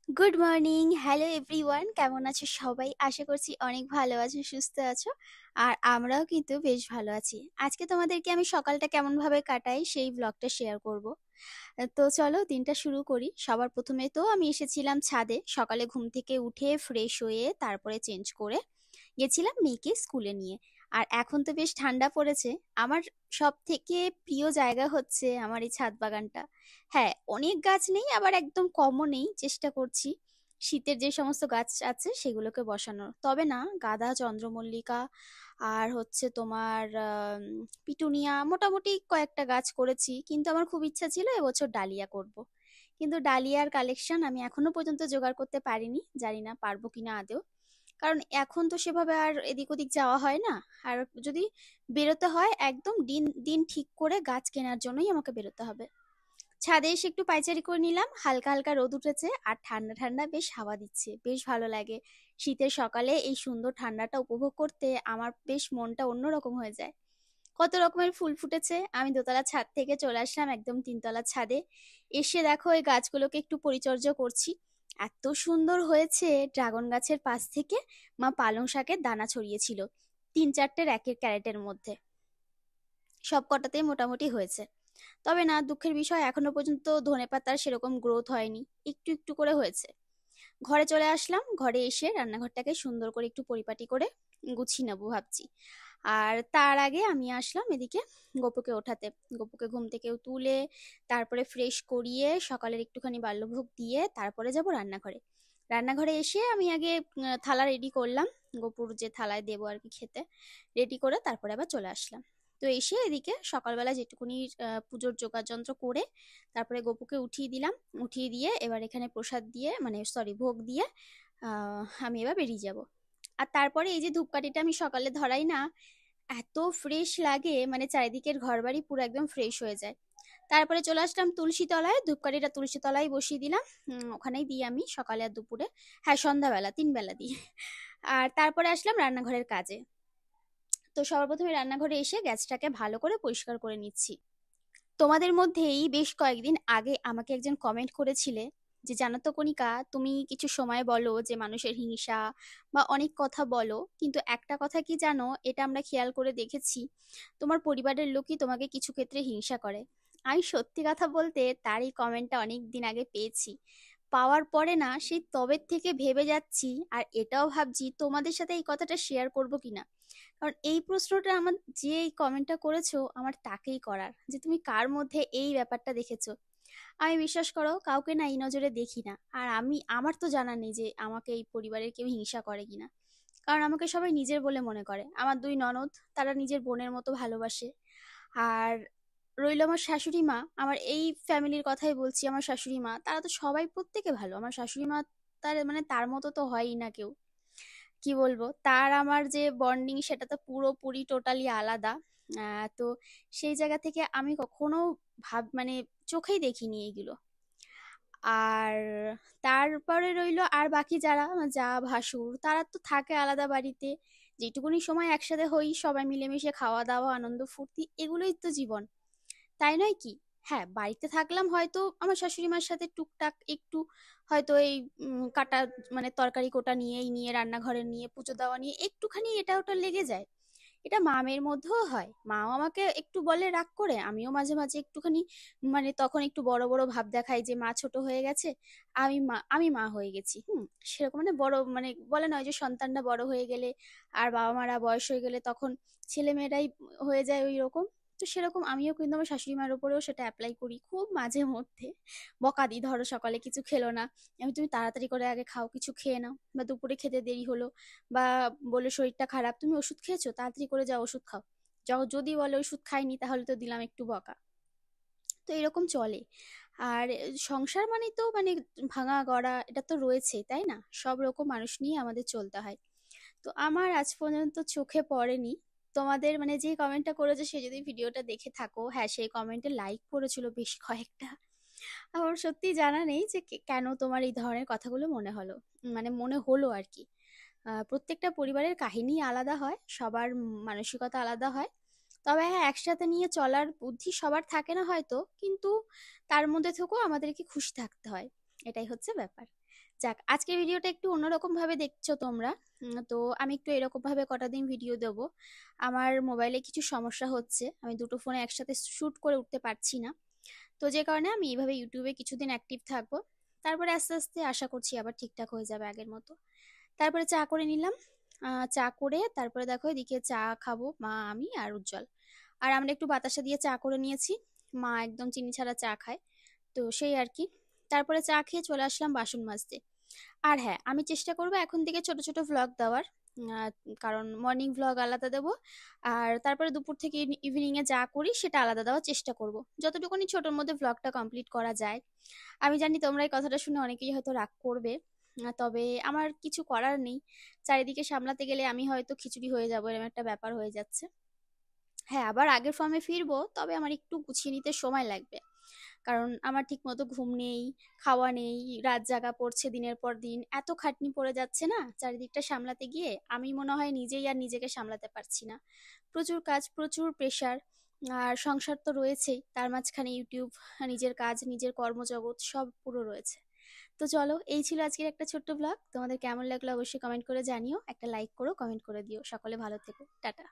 Good morning, hello everyone, কেমন আছো সবাই? আশা করছি অনেক ভালো আছো, সুস্থ আছো। আর আমরাও কিন্তু বেশ ভালো আছি। আজকে তোমাদেরকে আমি সকালটা কেমন ভাবে কাটাই সেই ব্লগটা শেয়ার করব। তো চলো দিনটা শুরু করি। সবার প্রথমে তো আমি এসেছিলাম ছাদে, সকালে ঘুম থেকে উঠে ফ্রেশ হয়ে তারপরে চেঞ্জ করে গেছিলাম মেয়েকে স্কুলে নিয়ে। আর এখন তো বেশ ঠান্ডা পড়েছে। আমার সব থেকে প্রিয় জায়গা হচ্ছে আমার এই ছাদ বাগানটা। হ্যাঁ, অনেক গাছ নেই, আবার একদম কমও নেই। চেষ্টা করছি শীতের যে সমস্ত গাছ আছে সেগুলোকে বসানোর। তবে না, গাঁদা, চন্দ্রমল্লিকা আর হচ্ছে তোমার পিটুনিয়া, মোটামুটি কয়েকটা গাছ করেছি। কিন্তু আমার খুব ইচ্ছা ছিল এবছর ডালিয়া করব। কিন্তু ডালিয়ার কালেকশন আমি এখনো পর্যন্ত জোগাড় করতে পারিনি, জানি না পারবো কিনা আদৌ। কারণ এখন তো সেভাবে আর এদিক ওদিক যাওয়া হয় না। আর যদি বেরোতে হয় একদম দিন দিন ঠিক করে গাছ কেনার জন্যই আমাকে বেরোতে হবে। ছাদে এসে একটু পায়চারি করে নিলাম, হালকা হালকা রোদ উঠেছে আর ঠান্ডা ঠান্ডা বেশ হাওয়া দিচ্ছে, বেশ ভালো লাগে। শীতের সকালে এই সুন্দর ঠান্ডাটা উপভোগ করতে আমার বেশ মনটা অন্যরকম হয়ে যায়। কত রকমের ফুল ফুটেছে। আমি দোতলা ছাদ থেকে চলে আসলাম একদম তিনতলার ছাদে। এসে দেখো এই গাছগুলোকে একটু পরিচর্যা করছি। এত সুন্দর হয়েছে। ড্রাগন গাছের পাশ থেকে মা পালং শাকের দানা ছড়িয়েছিল 3-4টে র্যাকের ক্যারেটের মধ্যে। সব কটাতেই মোটামুটি হয়েছে। তবে না, দুঃখের বিষয় এখনো পর্যন্ত ধনেপাতার সেরকম গ্রোথ হয়নি, একটু একটু করে হয়েছে। ঘরে চলে আসলাম, ঘরে এসে রান্নাঘরটাকে সুন্দর করে একটু পরিপাটি করে গুছিয়ে নেবো ভাবছি। আর তার আগে আমি আসলাম এদিকে গপুকে ওঠাতে। গপুকে ঘুম থেকে তুলে তারপরে ফ্রেশ করিয়ে সকালের একটুখানি বাল্যভোগ দিয়ে তারপরে যাব রান্নাঘরে। রান্নাঘরে এসে আমি আগে থালা রেডি করলাম, গপুর যে থালায় দেবো আর কি খেতে। রেডি করে তারপরে আবার চলে আসলাম। তো এসে এদিকে সকালবেলা যেটুকুনি পুজোর যোগাযন্ত্র করে তারপরে গপুকে উঠিয়ে দিলাম। উঠিয়ে দিয়ে এবার এখানে প্রসাদ দিয়ে, মানে সরি, ভোগ দিয়ে আমি এবার বেরিয়ে যাব। আর তারপরে এই যে ধূপকাঠিটা আমি সকালে ধরাই না, এত ফ্রেশ লাগে, মানে চারিদিকের ঘরবাড়ি পুরো একদম ফ্রেশ হয়ে যায়। তারপরে চলে আসলাম তুলসী তলায়, ধূপকাঠিটা তুলসী তলায় বসিয়ে দিলাম। ওখানেই দিই আমি সকালে আর দুপুরে, হ্যাঁ সন্ধ্যাবেলা, 3 বেলা দিই। আর তারপরে আসলাম রান্নাঘরের কাজে। তো সবার প্রথমে রান্নাঘরে এসে গ্যাসটাকে ভালো করে পরিষ্কার করে নিচ্ছি। তোমাদের মধ্যেই বেশ কয়েকদিন আগে আমাকে একজন কমেন্ট করেছিলে যে, জানো তো কণিকা, তুমি কিছু সময় বলো যে মানুষের হিংসা বা অনেক কথা বলো, কিন্তু একটা কথা কি জানো, এটা আমরা খেয়াল করে দেখেছি, তোমার পরিবারের লোকই তোমাকে কিছু ক্ষেত্রে হিংসা করে। আমি সত্যি কথা বলতে তার এই কমেন্টটা অনেক দিন আগে পেয়েছি। পাওয়ার পরে না সেই তবের থেকে ভেবে যাচ্ছি, আর এটাও ভাবছি তোমাদের সাথে এই কথাটা শেয়ার করব কিনা। কারণ এই প্রশ্নটা আমার, যে এই কমেন্টটা করেছো আমার তাকেই করার, যে তুমি কার মধ্যে এই ব্যাপারটা দেখেছো। আমি বিশ্বাস করো কাউকে না এই নজরে দেখি না। আর আমার তো জানা নেই যে আমাকে এই পরিবারের কেউ হিংসা করে কিনা। কারণ আমাকে সবাই নিজের বলে মনে করে। আমার 2 ননদ, তারা নিজের বোনের মতো ভালোবাসে। আর রইল আমার শাশুড়ি মা, আমার এই ফ্যামিলির কথাই বলছি, আমার শাশুড়ি মা তারা তো সবাই প্রত্যেকে ভালো। আমার শাশুড়ি মা, তার মানে তার মতো তো হয়ই না কেউ। কি বলবো, তার আমার যে বন্ডিং সেটা তো পুরোপুরি টোটালি আলাদা। তো সেই জায়গা থেকে আমি কখনো মানে চোখেই দেখিনি এইগুলো। আর তারপরে রইলো আর বাকি যারা আমার যা ভাসুর, তারা তো থাকে আলাদা বাড়িতে। যেটুকুনি সময় একসাথে হই সবাই মিলেমিশে খাওয়া দাওয়া আনন্দ ফুর্তি, এগুলোই তো জীবন, তাই নয় কি? হ্যাঁ, বাড়িতে থাকলাম হয়তো আমার শাশুড়ি মার সাথে টুকটাক একটু হয়তো এই কাটা, মানে তরকারি কোটা নিয়ে, এই নিয়ে, রান্নাঘরে নিয়ে, পুজো দেওয়া নিয়ে একটুখানি এটা ওটা লেগে যায়। এটা মা মেয়ের মধ্যেও হয়। মাও আমাকে একটু বলে রাগ করে, আমিও মাঝে মাঝে একটুখানি, মানে তখন একটু বড় বড় ভাব দেখাই যে মা ছোট হয়ে গেছে, আমি মা হয়ে গেছি। সেরকম মানে বড়, মানে বলে নয় যে সন্তানরা বড় হয়ে গেলে আর বাবা মারা বয়স হয়ে গেলে তখন ছেলে মেয়েরাই হয়ে যায় ওই রকম। তো সেরকম আমিও কিন্তু আমার শাশুড়ি মার উপরেও সেটা অ্যাপ্লাই করি খুব মাঝে মধ্যে। বকা দিই, ধরো সকালে কিছু খেলো না, আমি তুমি তাড়াতাড়ি করে আগে খাও, কিছু খেয়ে নাও। বা দুপুরে খেতে দেরি হলো, বা বলে শরীরটা খারাপ, তুমি ওষুধ খেয়েছো, তাড়াতাড়ি করে যাও ওষুধ খাও। যদি বলে ওষুধ খাইনি তাহলে তো দিলাম একটু বকা। তো এরকম চলে। আর সংসার মানে তো মানে ভাঙা গড়া এটা তো রয়েছে, তাই না? সব রকম মানুষ নিয়ে আমাদের চলতে হয়। তো আমার আজ পর্যন্ত চোখে পড়েনি। তোমাদের মানে যে কমেন্টটা করেছে সে যদি ভিডিওটা দেখে থাকো, হ্যাঁ সেই কমেন্টে লাইক করেছিল বেশ কয়েকটা। আমার সত্যি জানা নেই যে কেন তোমার এই ধরনের কথাগুলো মনে হলো, মানে মনে হলো আর কি। প্রত্যেকটা পরিবারের কাহিনী আলাদা হয়, সবার মানসিকতা আলাদা হয়। তবে হ্যাঁ, একসাথে নিয়ে চলার বুদ্ধি সবার থাকে না হয়তো, কিন্তু তার মধ্যে থেকেও আমাদেরকে খুশি থাকতে হয়। এটাই হচ্ছে ব্যাপার। যাক, আজকের ভিডিওটা একটু অন্যরকম ভাবে দেখছো তোমরা। তো আমি একটু এরকম ভাবে কটা দিন ভিডিও দেবো। আমার মোবাইলে কিছু সমস্যা হচ্ছে, আমি দুটো ফোনে একসাথে শুট করে উঠতে পারছি না। তো যে কারণে আমি এইভাবে ইউটিউবে কিছুদিন অ্যাক্টিভ থাকবো। তারপরে আস্তে আস্তে আশা করছি আবার ঠিকঠাক হয়ে যাবে আগের মতো। তারপরে চা করে নিলাম। চা করে তারপরে দেখো এদিকে চা খাবো মা, আমি আর উজ্জ্বল। আর আমরা একটু বাতাসা দিয়ে চা করে নিয়েছি। মা একদম চিনি ছাড়া চা খায়। তো সেই আর কি। তারপরে চা খেয়ে চলে আসলাম বাসন মাজতে। আর হ্যাঁ, আমি চেষ্টা করবো এখন থেকে ছোট ছোট ভ্লগ দেওয়ার। আহ, কারণ মর্নিং ভ্লগ আলাদা দেবো। আর তারপরে দুপুর থেকে ইভিনিং এ যা করি সেটা আলাদা দেওয়ার চেষ্টা করব, যতটুকুনি ছোটোর মধ্যে ভ্লগটা কমপ্লিট করা যায়। আমি জানি তোমরা এই কথাটা শুনে অনেকেই হয়তো রাগ করবে। তবে আমার কিছু করার নেই। চারিদিকে সামলাতে গেলে আমি হয়তো খিচুড়ি হয়ে যাবো, এরকম একটা ব্যাপার হয়ে যাচ্ছে। হ্যাঁ, আবার আগের ফর্মে ফিরবো, তবে আমার একটু গুছিয়ে নিতে সময় লাগবে। কারণ আমার ঠিক মতো ঘুম নেই, খাওয়া নেই, রাত জাগা পড়ছে দিনের পর দিন, এত খাটনি পড়ে যাচ্ছে না চারিদিকটা সামলাতে গিয়ে, আমি মনে হয় নিজেই আর নিজেকে সামলাতে পারছি না। প্রচুর কাজ, প্রচুর প্রেশার। আর সংসার তো রয়েছেই, তার মাঝখানে ইউটিউব, নিজের কাজ, নিজের কর্মজগৎ সব পুরো রয়েছে। তো চলো, এই ছিল আজকের একটা ছোট্ট ব্লগ। তোমাদের কেমন লাগলো অবশ্যই কমেন্ট করে জানিও, একটা লাইক করো, কমেন্ট করে দিও। সকলে ভালো থেকো, টাটা।